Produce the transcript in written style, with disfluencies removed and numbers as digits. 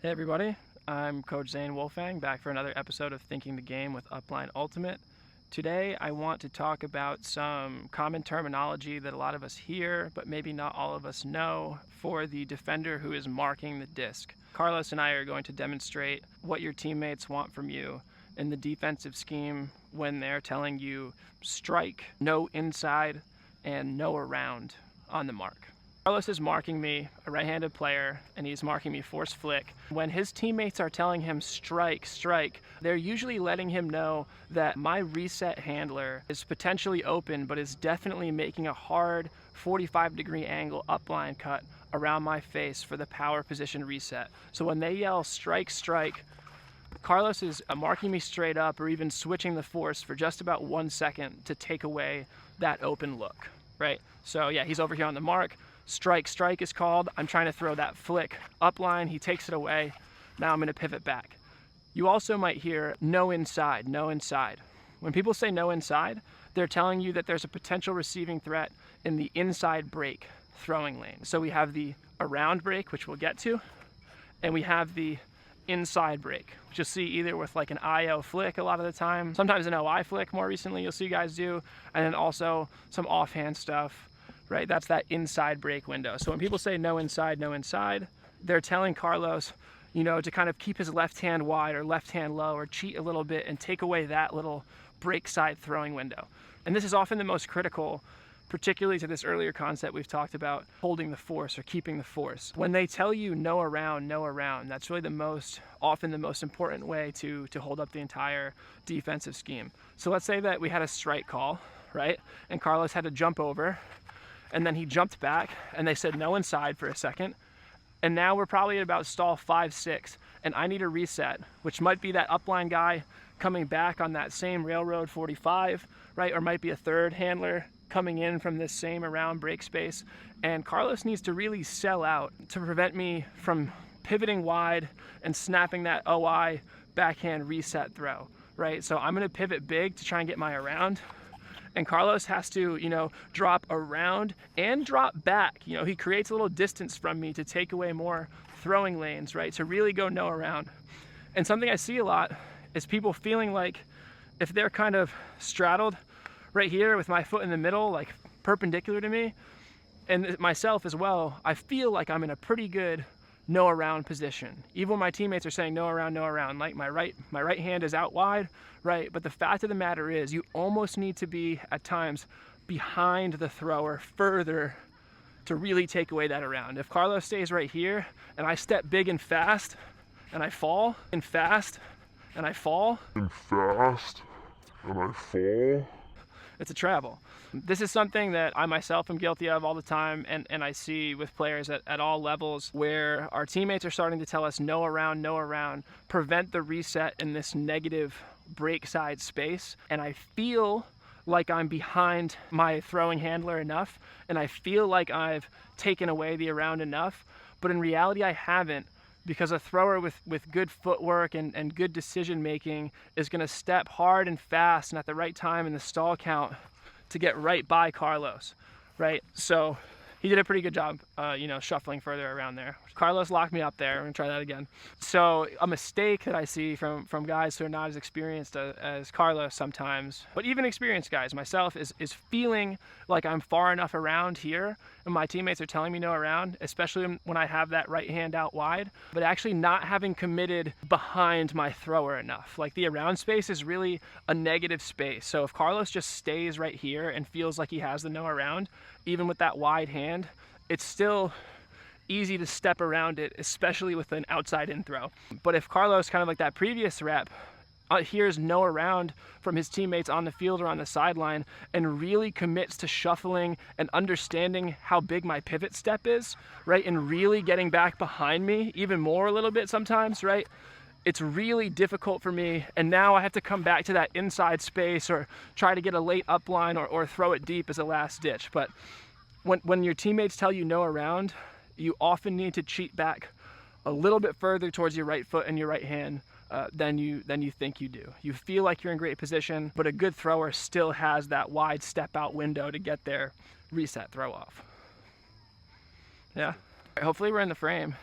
Hey everybody, I'm Coach Zane Wolfang, back for another episode of Thinking the Game with UpLine Ultimate. Today I want to talk about some common terminology that a lot of us hear, but maybe not all of us know, for the defender who is marking the disc. Carlos and I are going to demonstrate what your teammates want from you in the defensive scheme when they're telling you strike, no inside, and no around on the mark. Carlos is marking me, a right-handed player, and he's marking me force flick. When his teammates are telling him strike, strike, they're usually letting him know that my reset handler is potentially open, but is definitely making a hard 45-degree angle upline cut around my face for the power position reset. So when they yell strike, strike, Carlos is marking me straight up or even switching the force for just about 1 second to take away that open look, right? So yeah, he's over here on the mark. Strike, strike is called. I'm trying to throw that flick upline. He takes it away. Now I'm going to pivot back. You also might hear no inside, no inside. When people say no inside, they're telling you that there's a potential receiving threat in the inside break throwing lane. So we have the around break, which we'll get to, and we have the inside break, which you'll see either with like an IO flick a lot of the time, sometimes an OI flick more recently you'll see guys do, and then also some offhand stuff. Right, that's that inside break window. So when people say no inside, they're telling Carlos, you know, to kind of keep his left hand wide or left hand low or cheat a little bit and take away that little break side throwing window. And this is often the most critical, particularly to this earlier concept we've talked about, holding the force or keeping the force. When they tell you no around, that's really often the most important way to hold up the entire defensive scheme. So let's say that we had a strike call, right? And Carlos had to jump over, and then he jumped back and they said no inside for a second. And now we're probably at about stall 5, 6, and I need a reset, which might be that upline guy coming back on that same railroad 45, right? Or might be a third handler coming in from this same around break space. And Carlos needs to really sell out to prevent me from pivoting wide and snapping that OI backhand reset throw, right? So I'm gonna pivot big to try and get my around. And Carlos has to, you know, drop around and drop back. You know, he creates a little distance from me to take away more throwing lanes, right? To really go no around. And something I see a lot is people feeling like if they're kind of straddled right here with my foot in the middle, like perpendicular to me, and myself as well, I feel like I'm in a pretty good no around position. Even when my teammates are saying no around, like my right hand is out wide, right? But the fact of the matter is you almost need to be at times behind the thrower further to really take away that around. If Carlos stays right here and I step big and fast and I fall and fast and I fall, it's a travel. This is something that I myself am guilty of all the time, and I see with players at all levels where our teammates are starting to tell us no around, prevent the reset in this negative break side space. And I feel like I'm behind my throwing handler enough, and I feel like I've taken away the around enough, but in reality I haven't. Because a thrower with good footwork and good decision making is going to step hard and fast and at the right time in the stall count to get right by Carlos, right? So he did a pretty good job, shuffling further around there. Carlos locked me up there. I'm gonna try that again. So a mistake that I see from guys who are not as experienced as Carlos sometimes, but even experienced guys, myself, is feeling like I'm far enough around here and my teammates are telling me no around, especially when I have that right hand out wide, but actually not having committed behind my thrower enough. Like the around space is really a negative space. So if Carlos just stays right here and feels like he has the no around, even with that wide hand, it's still easy to step around it, especially with an outside in throw. But if Carlos, kind of like that previous rep, hears no around from his teammates on the field or on the sideline and really commits to shuffling and understanding how big my pivot step is, right? And really getting back behind me even more a little bit sometimes, right? It's really difficult for me, and now I have to come back to that inside space or try to get a late upline or throw it deep as a last ditch. But when your teammates tell you no around, you often need to cheat back a little bit further towards your right foot and your right hand than you think you do. You feel like you're in great position, but a good thrower still has that wide step out window to get their reset throw off. Yeah. Hopefully we're in the frame.